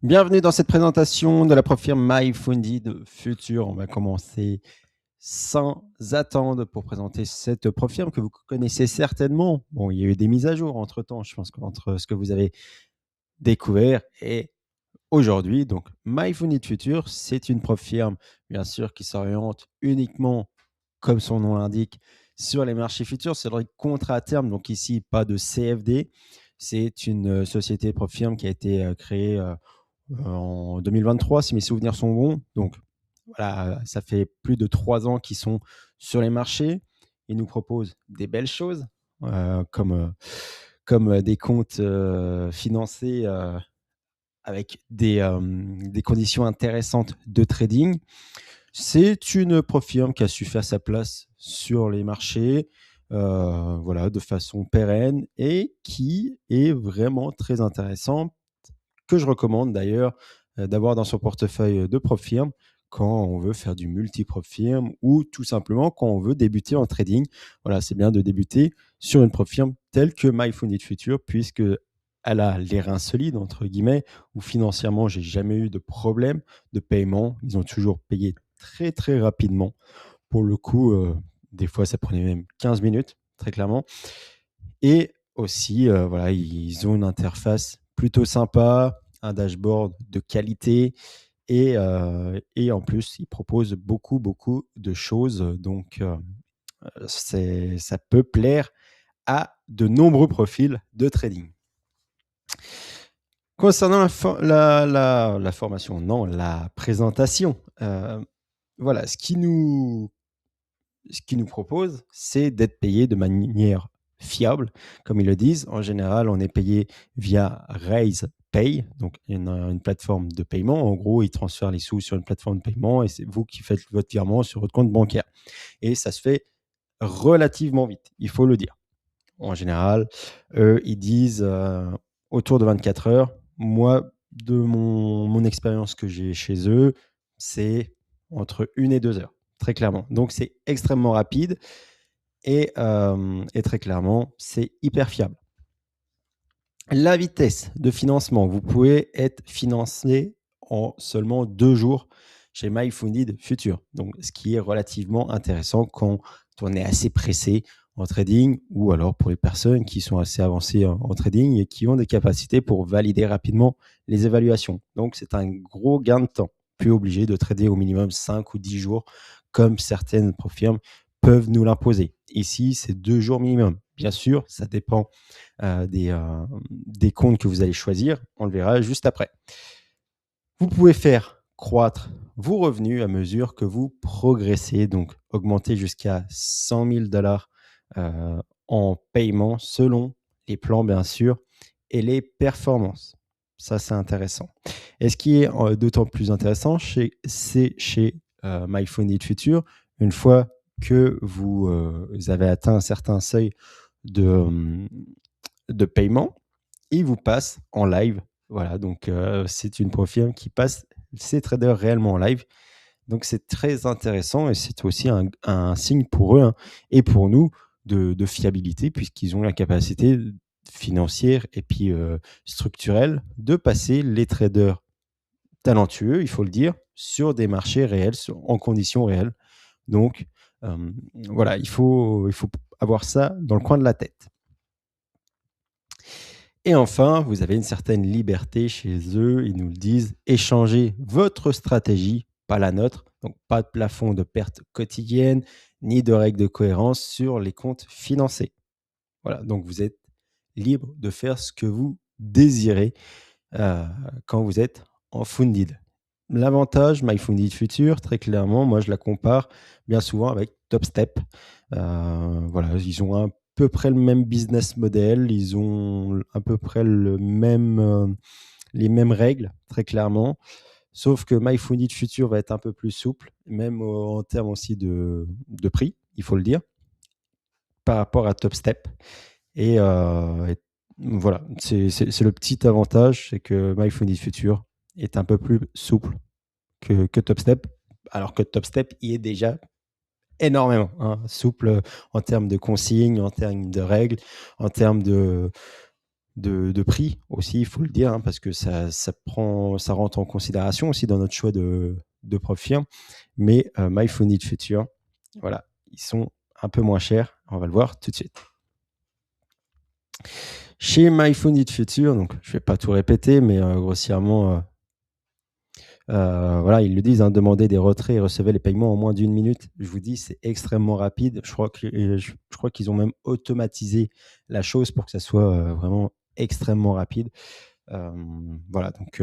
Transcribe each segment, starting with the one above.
Bienvenue dans cette présentation de la firme MyFunded Future. On va commencer sans attendre pour présenter cette firme que vous connaissez certainement. Bon, il y a eu des mises à jour entre-temps, je pense, entre ce que vous avez découvert et aujourd'hui. Donc, MyFunded Future, c'est une firme, bien sûr, qui s'oriente uniquement, comme son nom l'indique, sur les marchés futurs, c'est le contrat à terme. Donc ici, pas de CFD. C'est une société firme qui a été créée en 2023, si mes souvenirs sont bons. Donc, voilà, ça fait plus de 3 ans qu'ils sont sur les marchés. Ils nous proposent des belles choses, comme des comptes financés avec des conditions intéressantes de trading. C'est une firme qui a su faire sa place sur les marchés, voilà, de façon pérenne et qui est vraiment très intéressant, que je recommande d'ailleurs d'avoir dans son portefeuille de firme quand on veut faire du multi-firme ou tout simplement quand on veut débuter en trading. Voilà, c'est bien de débuter sur une firme telle que MyFunded Future puisque elle a les reins solides, entre guillemets, où financièrement, j'ai jamais eu de problème de paiement. Ils ont toujours payé très, très rapidement. Pour le coup, des fois, ça prenait même 15 minutes, très clairement. Et aussi, voilà, ils ont une interface plutôt sympa, un dashboard de qualité et en plus, ils proposent beaucoup, beaucoup de choses. Donc, ça peut plaire à de nombreux profils de trading. Concernant la formation, non, la présentation, voilà, ce qui nous propose, c'est d'être payé de manière fiable, comme ils le disent. En général, on est payé via Raise Pay, donc une plateforme de paiement. En gros, ils transfèrent les sous sur une plateforme de paiement et c'est vous qui faites votre virement sur votre compte bancaire. Et ça se fait relativement vite, il faut le dire. En général, eux, ils disent autour de 24 heures. Moi, de mon expérience que j'ai chez eux, c'est entre 1 et 2 heures, très clairement. Donc, c'est extrêmement rapide et très clairement, c'est hyper fiable. La vitesse de financement, vous pouvez être financé en seulement 2 jours chez MyFunded Future. Donc, ce qui est relativement intéressant quand on est assez pressé en trading ou alors pour les personnes qui sont assez avancées en trading et qui ont des capacités pour valider rapidement les évaluations. Donc, c'est un gros gain de temps. Plus obligé de trader au minimum 5 ou 10 jours comme certaines firmes peuvent nous l'imposer. Ici, c'est 2 jours minimum. Bien sûr, ça dépend des comptes que vous allez choisir. On le verra juste après. Vous pouvez faire croître vos revenus à mesure que vous progressez, donc augmenter jusqu'à 100 000 dollars en paiement selon les plans, bien sûr, et les performances. Ça, c'est intéressant. Et ce qui est d'autant plus intéressant, c'est chez MyFunded Future, une fois que vous avez atteint un certain seuil de paiement, il vous passe en live. Voilà, donc c'est une firme qui passe ses traders réellement en live. Donc c'est très intéressant et c'est aussi un signe pour eux et pour nous de fiabilité puisqu'ils ont la capacité financière et puis structurelle de passer les traders talentueux, il faut le dire, sur des marchés réels, en conditions réelles. Donc voilà, il faut avoir ça dans le coin de la tête. Et enfin, vous avez une certaine liberté chez eux. Ils nous le disent, échangez votre stratégie, pas la nôtre. Donc, pas de plafond de perte quotidienne, ni de règles de cohérence sur les comptes financés. Voilà, donc vous êtes libre de faire ce que vous désirez quand vous êtes en funded. L'avantage MyFunded Future, très clairement, moi je la compare bien souvent avec TopStep. Voilà, ils ont à peu près le même business model, ils ont à peu près les mêmes règles, très clairement. Sauf que MyFunded Future va être un peu plus souple, même en termes aussi de prix, il faut le dire, par rapport à TopStep. Et voilà, c'est le petit avantage, c'est que MyFunded Future est un peu plus souple que TopStep, alors que TopStep y est déjà énormément souple en termes de consignes, en termes de règles, en termes de de prix aussi, il faut le dire, hein, parce que ça rentre en considération aussi dans notre choix de propre firme. Mais MyPhone Future, voilà, ils sont un peu moins chers. On va le voir tout de suite. Chez MyPhone Future, donc je ne vais pas tout répéter, mais grossièrement, voilà, ils le disent, hein, demander des retraits et recevoir les paiements en moins d'1 minute. Je vous dis, c'est extrêmement rapide. Je crois qu'ils ont même automatisé la chose pour que ça soit vraiment extrêmement rapide. Voilà, donc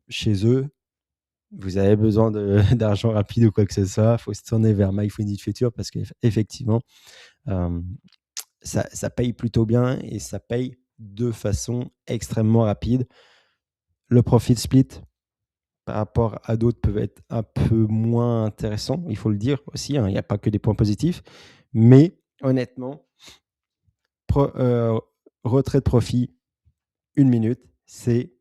chez eux, vous avez besoin d'argent rapide ou quoi que ce soit, il faut se tourner vers MyPhone Future parce qu'effectivement, ça paye plutôt bien et ça paye de façon extrêmement rapide. Le profit split, par rapport à d'autres, peuvent être un peu moins intéressants, il faut le dire aussi, hein, il n'y a pas que des points positifs. Mais honnêtement, retrait de profit, 1 minute, c'est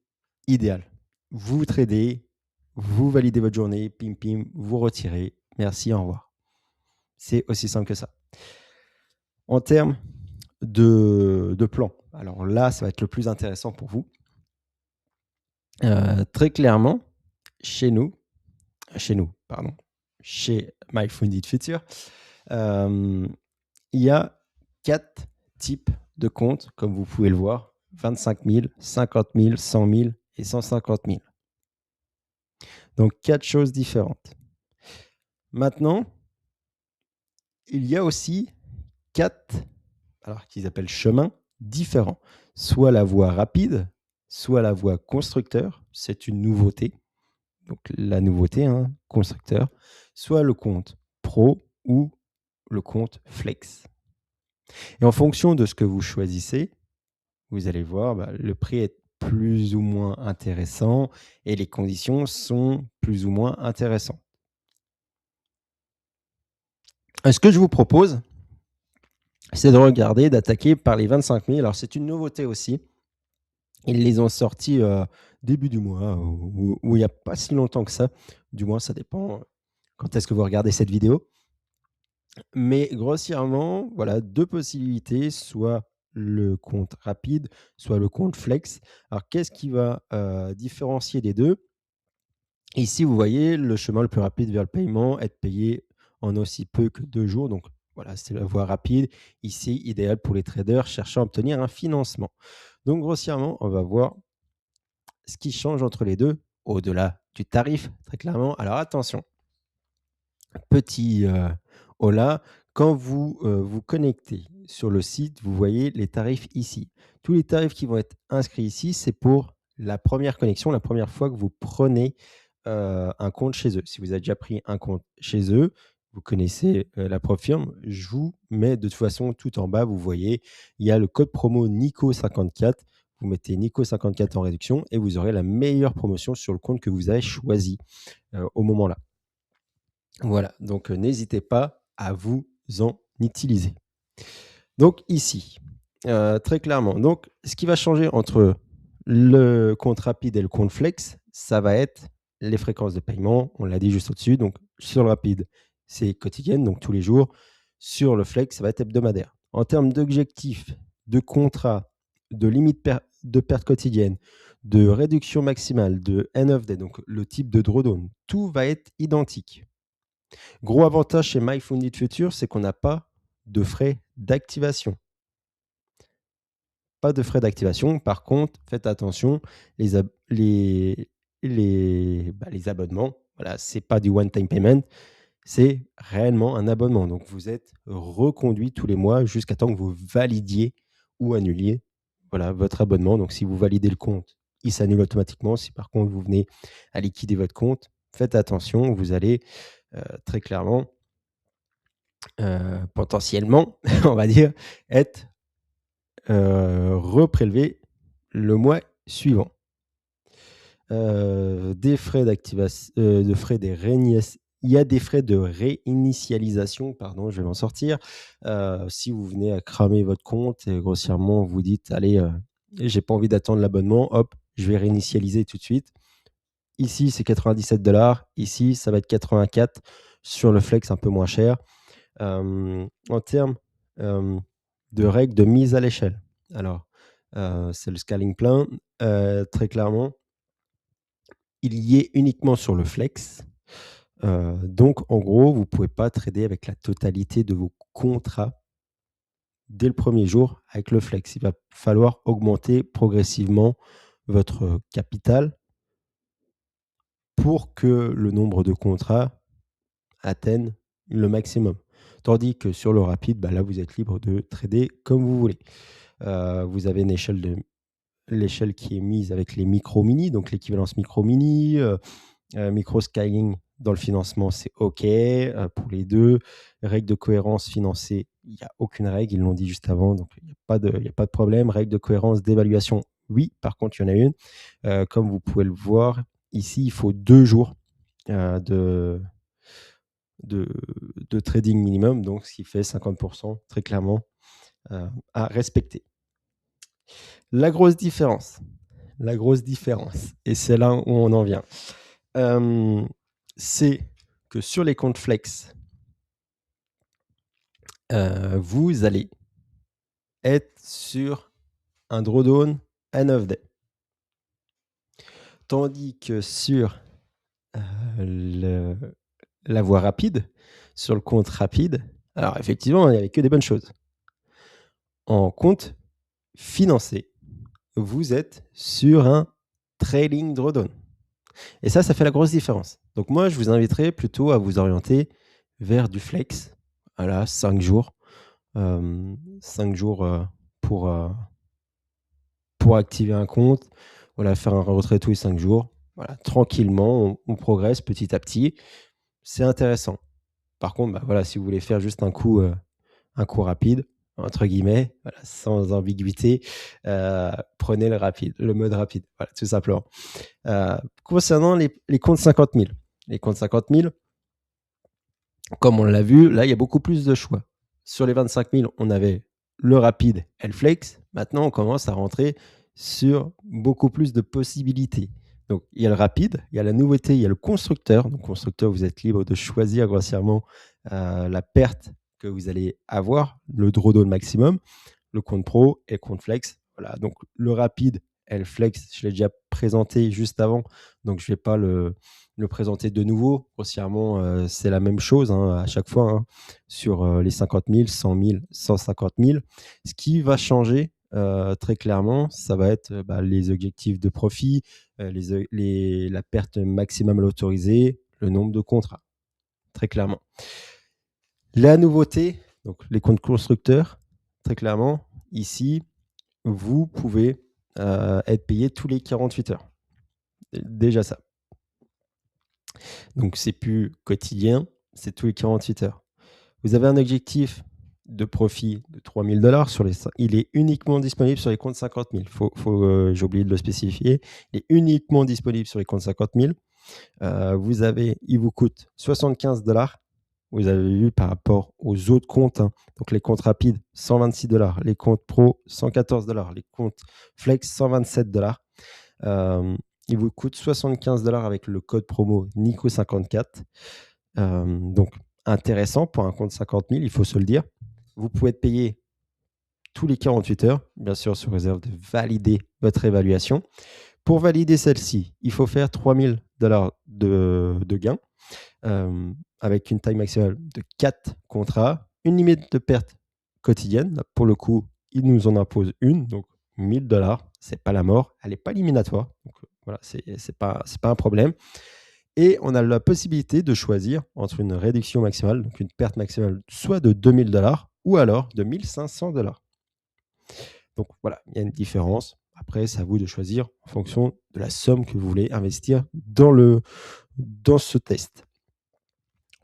idéal. Vous tradez, vous validez votre journée, pim pim, vous retirez, merci, au revoir. C'est aussi simple que ça. En termes de plan, alors là, ça va être le plus intéressant pour vous. Très clairement, chez MyFunded Future, il y a 4 types de comptes, comme vous pouvez le voir, 25 000, 50 000, 100 000 et 150 000. Donc 4 choses différentes. Maintenant, il y a aussi 4, alors qu'ils appellent chemins différents. Soit la voie rapide, soit la voie constructeur, c'est une nouveauté. Donc la nouveauté, hein, constructeur, soit le compte pro ou le compte flex. Et en fonction de ce que vous choisissez, vous allez voir, le prix est plus ou moins intéressant et les conditions sont plus ou moins intéressantes. Ce que je vous propose, c'est de regarder, d'attaquer par les 25 000. Alors, c'est une nouveauté aussi. Ils les ont sortis début du mois, ou il n'y a pas si longtemps que ça. Du moins, ça dépend quand est-ce que vous regardez cette vidéo. Mais grossièrement, voilà, 2 possibilités, soit le compte rapide, soit le compte flex. Alors, qu'est-ce qui va différencier les deux? Ici, vous voyez le chemin le plus rapide vers le paiement, être payé en aussi peu que 2 jours. Donc voilà, c'est la voie rapide. Ici, idéal pour les traders cherchant à obtenir un financement. Donc grossièrement, on va voir ce qui change entre les deux, au-delà du tarif, très clairement. Alors attention, petit hola, quand vous vous connectez sur le site, vous voyez les tarifs ici. Tous les tarifs qui vont être inscrits ici, c'est pour la première connexion, la première fois que vous prenez un compte chez eux. Si vous avez déjà pris un compte chez eux, vous connaissez la propre firme, je vous mets de toute façon tout en bas, vous voyez, il y a le code promo NICO54. Vous mettez NICO54 en réduction et vous aurez la meilleure promotion sur le compte que vous avez choisi au moment là. Voilà, donc n'hésitez pas à vous en utiliser. Donc ici, très clairement, donc ce qui va changer entre le compte rapide et le compte flex, ça va être les fréquences de paiement. On l'a dit juste au-dessus. Donc sur le rapide, c'est quotidienne, donc tous les jours. Sur le flex, ça va être hebdomadaire. En termes d'objectifs, de contrat, de limite de perte quotidienne, de réduction maximale, de end of day, donc le type de drawdown, tout va être identique. Gros avantage chez MyFunded Future, c'est qu'on n'a pas de frais d'activation. Pas de frais d'activation. Par contre, faites attention, les abonnements, voilà, ce n'est pas du one-time payment, c'est réellement un abonnement. Donc, vous êtes reconduit tous les mois jusqu'à temps que vous validiez ou annuliez voilà, votre abonnement. Donc, si vous validez le compte, il s'annule automatiquement. Si par contre, vous venez à liquider votre compte, faites attention, vous allez très clairement, potentiellement, on va dire, être reprélevé le mois suivant. Des frais d'activation, il y a des frais de réinitialisation, pardon, je vais m'en sortir. Si vous venez à cramer votre compte et grossièrement vous dites, allez, j'ai pas envie d'attendre l'abonnement, hop, je vais réinitialiser tout de suite. Ici, c'est 97 $. Ici, ça va être 84 sur le flex, un peu moins cher. En termes de règles de mise à l'échelle. Alors, c'est le scaling plein. Très clairement, il y est uniquement sur le flex. Donc en gros, vous pouvez pas trader avec la totalité de vos contrats dès le premier jour avec le flex. Il va falloir augmenter progressivement votre capital pour que le nombre de contrats atteigne le maximum. Tandis que sur le rapide, bah là, vous êtes libre de trader comme vous voulez. Vous avez l'échelle qui est mise avec les micro-mini, donc l'équivalence micro-mini, micro-scaling dans le financement, c'est OK pour les deux. Règle de cohérence financée, il n'y a aucune règle, ils l'ont dit juste avant, donc il n'y a pas de problème. Règle de cohérence d'évaluation, oui, par contre, il y en a une. Comme vous pouvez le voir, ici, il faut 2 jours de, de trading minimum, donc ce qui fait 50% très clairement à respecter. La grosse différence, et c'est là où on en vient, c'est que sur les comptes flex, vous allez être sur un drawdown à 9 days. Tandis que sur la voie rapide, sur le compte rapide, alors effectivement, il n'y avait que des bonnes choses. En compte financé, vous êtes sur un trailing drawdown. Et ça fait la grosse différence. Donc moi, je vous inviterais plutôt à vous orienter vers du flex. Voilà, 5 jours. 5 jours pour activer un compte. Voilà, faire un retrait tous les 5 jours. Voilà, tranquillement, on progresse petit à petit. C'est intéressant. Par contre, bah, voilà, si vous voulez faire juste un coup rapide, entre guillemets, voilà, sans ambiguïté, prenez le mode rapide, voilà, tout simplement. Concernant les comptes 50 000, les comptes 50 000, comme on l'a vu, là, il y a beaucoup plus de choix. Sur les 25 000, on avait le rapide et le flex. Maintenant, on commence à rentrer sur beaucoup plus de possibilités. Donc, il y a le rapide, il y a la nouveauté, il y a le constructeur. Donc, constructeur, vous êtes libre de choisir grossièrement la perte que vous allez avoir, le drawdown maximum, le compte pro et le compte flex. Voilà, donc le rapide et le flex, je l'ai déjà présenté juste avant, donc je ne vais pas le présenter de nouveau. Grossièrement, c'est la même chose à chaque fois sur les 50 000, 100 000, 150 000. Ce qui va changer très clairement, ça va être les objectifs de profit, la perte maximum à l'autorisé, le nombre de contrats, très clairement. La nouveauté, donc les comptes constructeurs, très clairement, ici, vous pouvez être payé tous les 48 heures. Déjà ça. Donc, c'est plus quotidien, c'est tous les 48 heures. Vous avez un objectif de profit de 3 000 $. Il est uniquement disponible sur les comptes 50 000. J'ai oublié de le spécifier. Il est uniquement disponible sur les comptes 50 000. Il vous coûte 75 $. Vous avez vu par rapport aux autres comptes. Donc, les comptes rapides, 126 $. Les comptes pro, 114 $. Les comptes flex, 127 $. Il vous coûte 75 $ avec le code promo NICO54. Donc, intéressant pour un compte 50 000, il faut se le dire. Vous pouvez être payé tous les 48 heures, bien sûr, sous réserve de valider votre évaluation. Pour valider celle-ci, il faut faire 3 000 $ de gains avec une taille maximale de 4 contrats, une limite de perte quotidienne. Là, pour le coup, il nous en impose une, donc 1 000 $. Ce n'est pas la mort, elle n'est pas éliminatoire. Donc, voilà, c'est pas un problème. Et on a la possibilité de choisir entre une réduction maximale, donc une perte maximale, soit de 2 000 $ ou alors de 1 500 $. Donc voilà, il y a une différence. Après, c'est à vous de choisir en fonction de la somme que vous voulez investir dans ce test.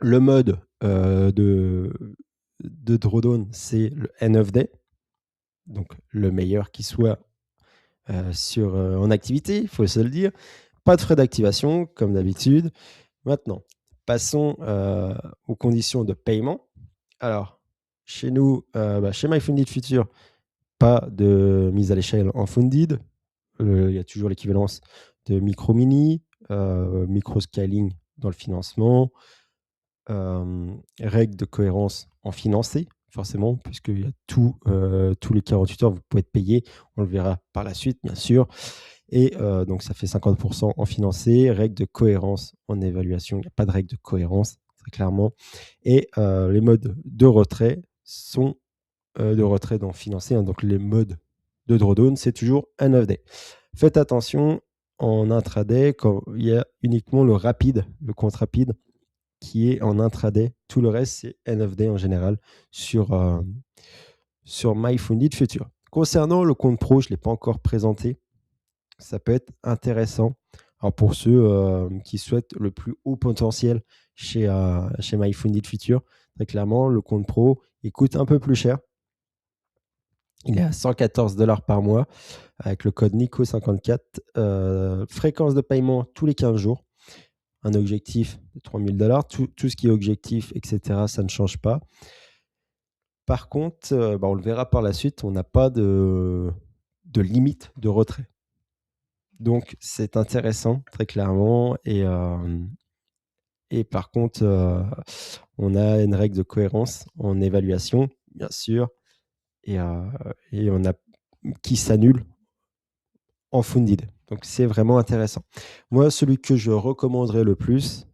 Le mode de drawdown, c'est le end of day, donc le meilleur qui soit en activité, il faut se le dire. Pas de frais d'activation, comme d'habitude. Maintenant, passons aux conditions de paiement. Alors, chez nous, chez MyFunded Future, pas de mise à l'échelle en funded. Il y a toujours l'équivalence de micro-mini, micro-scaling dans le financement, règle de cohérence en financé. forcément, puisqu'il y a tous les 48 heures, vous pouvez être payé. On le verra par la suite, bien sûr. Et donc, ça fait 50% en financé. Règle de cohérence en évaluation. Il n'y a pas de règle de cohérence, très clairement. Et les modes de retrait sont de retrait dans financé. Donc, les modes de drawdown, c'est toujours un off-day. Faites attention en intraday, quand il y a uniquement le rapide, le compte rapide, qui est en intraday. Tout le reste, c'est end of day en général sur MyFunded Future. Concernant le compte pro, je ne l'ai pas encore présenté. Ça peut être intéressant. Alors pour ceux qui souhaitent le plus haut potentiel chez MyFunded Future, très clairement, le compte pro, il coûte un peu plus cher. Il est à $114 par mois avec le code NICO54. Fréquence de paiement tous les 15 jours. Un objectif de $3000. Tout ce qui est objectif, etc., ça ne change pas. Par contre, on le verra par la suite, on n'a pas de limite de retrait. Donc, c'est intéressant, très clairement. Et par contre, on a une règle de cohérence en évaluation, bien sûr, et on a qui s'annule en funded. Donc, c'est vraiment intéressant. Moi, celui que je recommanderais le plus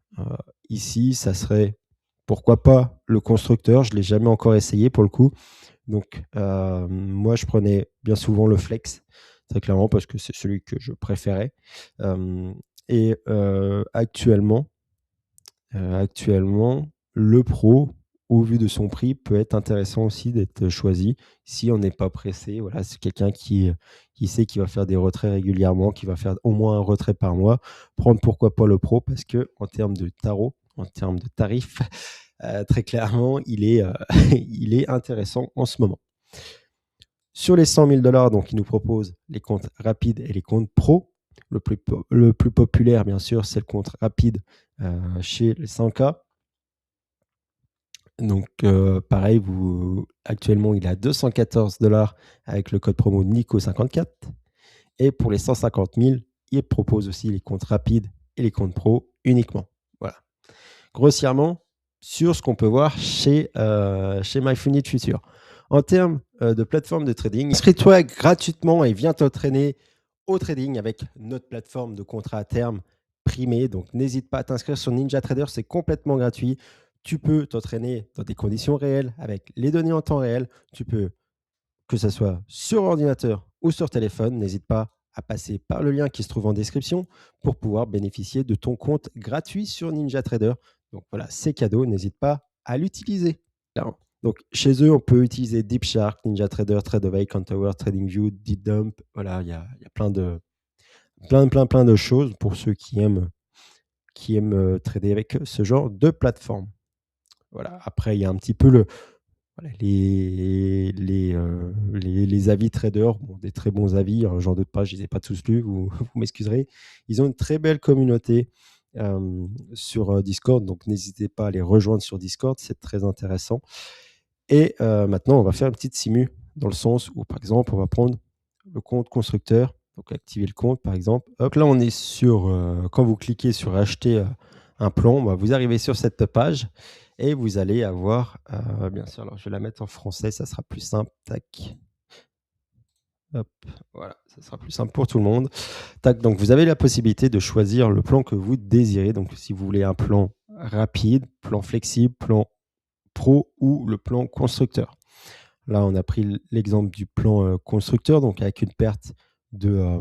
ici, ça serait, pourquoi pas, le constructeur. Je ne l'ai jamais encore essayé pour le coup. Donc, moi, je prenais bien souvent le flex, très clairement, parce que c'est celui que je préférais. Et actuellement, le pro, au vu de son prix, peut être intéressant aussi d'être choisi si on n'est pas pressé. Voilà, c'est quelqu'un qui sait qu'il va faire des retraits régulièrement, qui va faire au moins un retrait par mois. Prendre pourquoi pas le pro, parce que en termes de tarot, en termes de tarifs, très clairement, il est intéressant en ce moment. Sur les $100 000, donc, il nous propose les comptes rapides et les comptes pro. Le plus populaire, bien sûr, c'est le compte rapide chez les 100K. Donc, pareil, actuellement, il est à $214 avec le code promo NICO54. Et pour les 150 000, il propose aussi les comptes rapides et les comptes pro uniquement. Voilà. Grossièrement, sur ce qu'on peut voir chez MyFunded Future. En termes de plateforme de trading, inscris-toi gratuitement et viens t'entraîner au trading avec notre plateforme de contrat à terme primé. Donc, n'hésite pas à t'inscrire sur NinjaTrader, c'est complètement gratuit. Tu peux t'entraîner dans des conditions réelles avec les données en temps réel. Tu peux, que ce soit sur ordinateur ou sur téléphone, n'hésite pas à passer par le lien qui se trouve en description pour pouvoir bénéficier de ton compte gratuit sur NinjaTrader. Donc voilà, c'est cadeau, n'hésite pas à l'utiliser. Donc chez eux, on peut utiliser DeepShark, NinjaTrader, TradeAway, Countertower, TradingView, DeepDump. Voilà, il y a plein de choses pour ceux qui aiment trader avec ce genre de plateforme. Voilà. Après, il y a un petit peu les avis traders, des très bons avis, hein, j'en doute pas, je ne les ai pas tous lus, vous m'excuserez. Ils ont une très belle communauté sur Discord, donc n'hésitez pas à les rejoindre sur Discord, c'est très intéressant. Et maintenant, on va faire une petite simu, dans le sens où, par exemple, on va prendre le compte constructeur, donc activer le compte, par exemple. Donc là, on est sur, quand vous cliquez sur acheter un plan, vous arrivez sur cette page et vous allez avoir, bien sûr, alors je vais la mettre en français, ça sera plus simple. Tac. Hop, voilà, ça sera plus simple pour tout le monde. Tac, donc vous avez la possibilité de choisir le plan que vous désirez. Donc si vous voulez un plan rapide, plan flexible, plan pro ou le plan constructeur. Là, on a pris l'exemple du plan constructeur, donc avec une perte de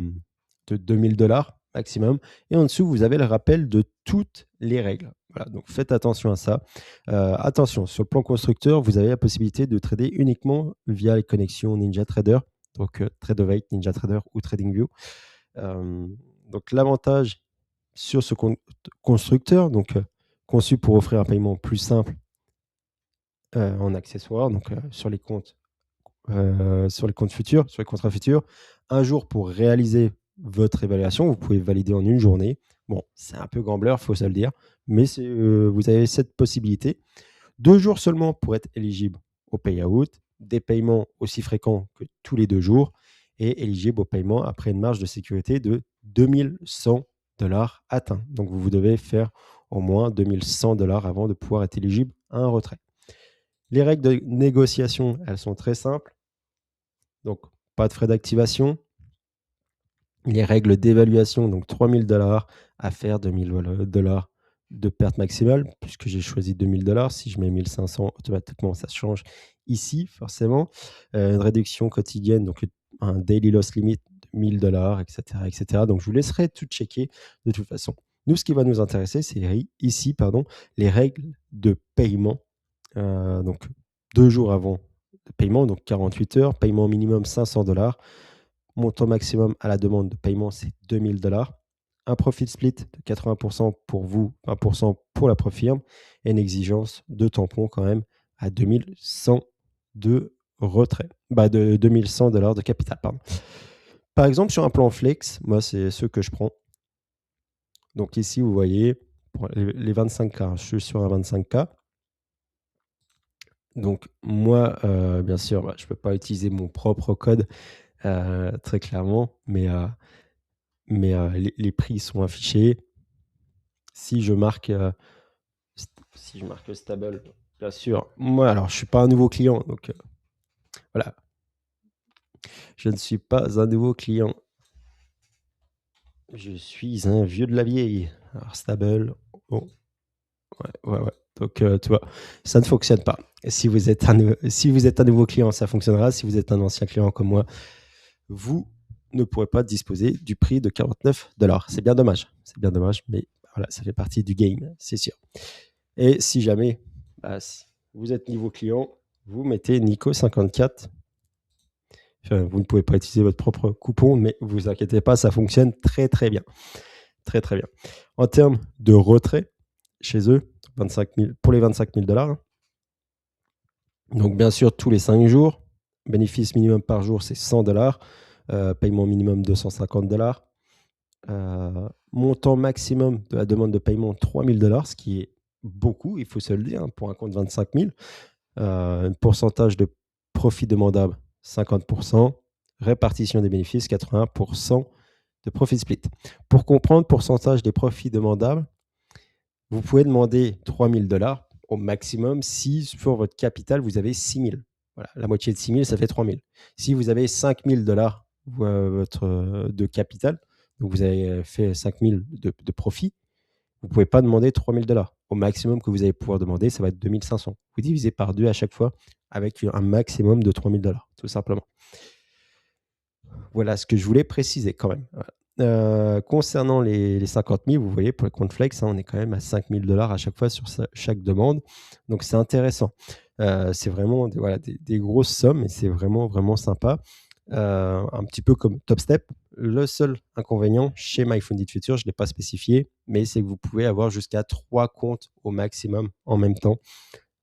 $2000 maximum. Et en dessous, vous avez le rappel de toutes les règles. Voilà, donc faites attention à ça. Attention, sur le plan constructeur, vous avez la possibilité de trader uniquement via les connexions NinjaTrader, donc TradeAway, NinjaTrader ou TradingView. Donc l'avantage sur ce constructeur, donc conçu pour offrir un paiement plus simple en accessoire, donc sur les comptes futurs, sur les contrats futurs, un jour pour réaliser votre évaluation. Vous pouvez valider en une journée. Bon, c'est un peu gambler, il faut se le dire, mais vous avez cette possibilité. 2 jours seulement pour être éligible au payout, des paiements aussi fréquents que tous les 2 jours et éligible au paiement après une marge de sécurité de $2100 atteint. Donc, vous devez faire au moins $2100 avant de pouvoir être éligible à un retrait. Les règles de négociation, elles sont très simples. Donc, pas de frais d'activation. Les règles d'évaluation, donc 3 000 $ à faire 2 000 $ de perte maximale, puisque j'ai choisi 2 000 $. Si je mets 1 500, automatiquement, ça change ici, forcément. Une réduction quotidienne, donc un daily loss limit de 1 000 $, etc., etc. Donc, je vous laisserai tout checker de toute façon. Nous, ce qui va nous intéresser, c'est ici, les règles de paiement. Donc, 2 jours avant le paiement, donc 48 heures, paiement minimum 500 $. Montant maximum à la demande de paiement, c'est 2 000 $. Un profit split de 80% pour vous, 20% pour la firme et une exigence de tampon quand même à 2 100 de retrait, de 2 100 $ de capital. Pardon. Par exemple, sur un plan flex, moi, c'est ce que je prends. Donc ici, vous voyez, pour les 25K, je suis sur un 25K. Donc moi, bien sûr, je ne peux pas utiliser mon propre code très clairement, mais les prix sont affichés. Si je marque stable, bien sûr, moi, alors je ne suis pas un nouveau client, donc voilà. Je ne suis pas un nouveau client. Je suis un vieux de la vieille. Alors stable, oh. Ouais. Donc, tu vois, ça ne fonctionne pas. Si vous êtes un nouveau client, ça fonctionnera. Si vous êtes un ancien client comme moi, vous ne pourrez pas disposer du prix de 49 $. C'est bien dommage, mais voilà, ça fait partie du game, c'est sûr. Et si jamais si vous êtes niveau client, vous mettez Nico54. Enfin, vous ne pouvez pas utiliser votre propre coupon, mais ne vous inquiétez pas, ça fonctionne très très bien. Très très bien. En termes de retrait, chez eux, 25 000, pour les 25 000 $. Donc bien sûr, tous les 5 jours, bénéfice minimum par jour, c'est 100 $. Paiement minimum 250 $. Montant maximum de la demande de paiement 3 000 $, ce qui est beaucoup, il faut se le dire, pour un compte 25 000. Un pourcentage de profit demandable 50%, répartition des bénéfices 80% de profit split. Pour comprendre pourcentage des profits demandables, vous pouvez demander 3 000 $ au maximum si sur votre capital vous avez 6 000. Voilà, la moitié de 6 000, ça fait 3 000. Si vous avez 5 000 $ de capital, donc vous avez fait 5 000 de profit, vous ne pouvez pas demander 3 000 $. Au maximum que vous allez pouvoir demander, ça va être 2 500. Vous divisez par 2 à chaque fois avec un maximum de 3 000 $, tout simplement. Voilà ce que je voulais préciser quand même. Concernant les 50 000, vous voyez, pour le compte Flex, on est quand même à 5 000 $ à chaque fois sur chaque demande. Donc, c'est intéressant. C'est vraiment des grosses sommes et c'est vraiment, vraiment sympa. Un petit peu comme TopStep. Le seul inconvénient chez MyFunded Future, je ne l'ai pas spécifié, mais c'est que vous pouvez avoir jusqu'à 3 comptes au maximum en même temps.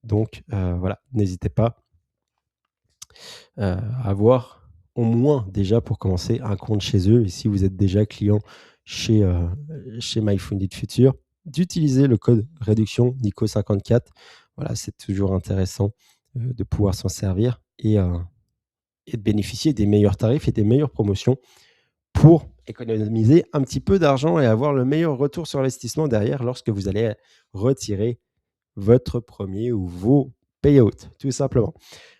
Donc, voilà, n'hésitez pas à avoir au moins déjà pour commencer un compte chez eux. Et si vous êtes déjà client chez MyFunded Future, d'utiliser le code réduction Nico54. Voilà, c'est toujours intéressant de pouvoir s'en servir et de bénéficier des meilleurs tarifs et des meilleures promotions pour économiser un petit peu d'argent et avoir le meilleur retour sur investissement derrière lorsque vous allez retirer votre premier ou vos payouts, tout simplement,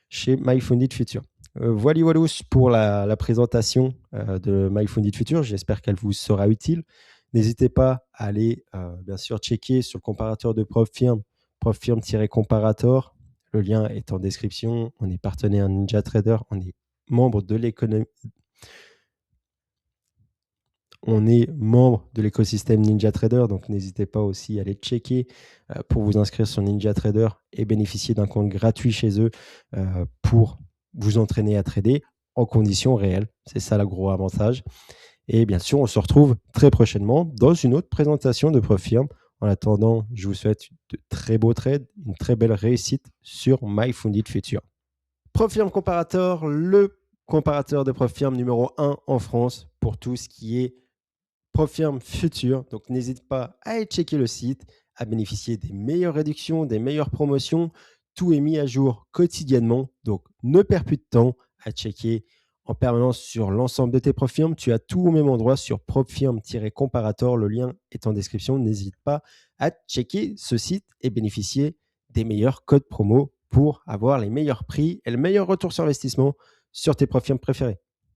chez MyFunded Future. Voilà pour la présentation de MyFunded Future. J'espère qu'elle vous sera utile. N'hésitez pas à aller, bien sûr, checker sur le comparateur de PropFirm, PropFirm-comparator. Le lien est en description. On est partenaire NinjaTrader. On est membre de l'économie. On est membre de l'écosystème NinjaTrader, donc n'hésitez pas aussi à aller checker pour vous inscrire sur NinjaTrader et bénéficier d'un compte gratuit chez eux pour vous entraîner à trader en conditions réelles. C'est ça le gros avantage. Et bien sûr, on se retrouve très prochainement dans une autre présentation de PropFirm. En attendant, je vous souhaite de très beaux trades, une très belle réussite sur MyFunded Future. PropFirm Comparator, le comparateur de PropFirm numéro 1 en France pour tout ce qui est PropFirm Future. Donc, n'hésite pas à aller checker le site, à bénéficier des meilleures réductions, des meilleures promotions. Tout est mis à jour quotidiennement. Donc, ne perds plus de temps à checker en permanence sur l'ensemble de tes PropFirm. Tu as tout au même endroit sur PropFirm-comparator. Le lien est en description. N'hésite pas à checker ce site et bénéficier des meilleurs codes promo pour avoir les meilleurs prix et le meilleur retour sur investissement sur tes profils préférés.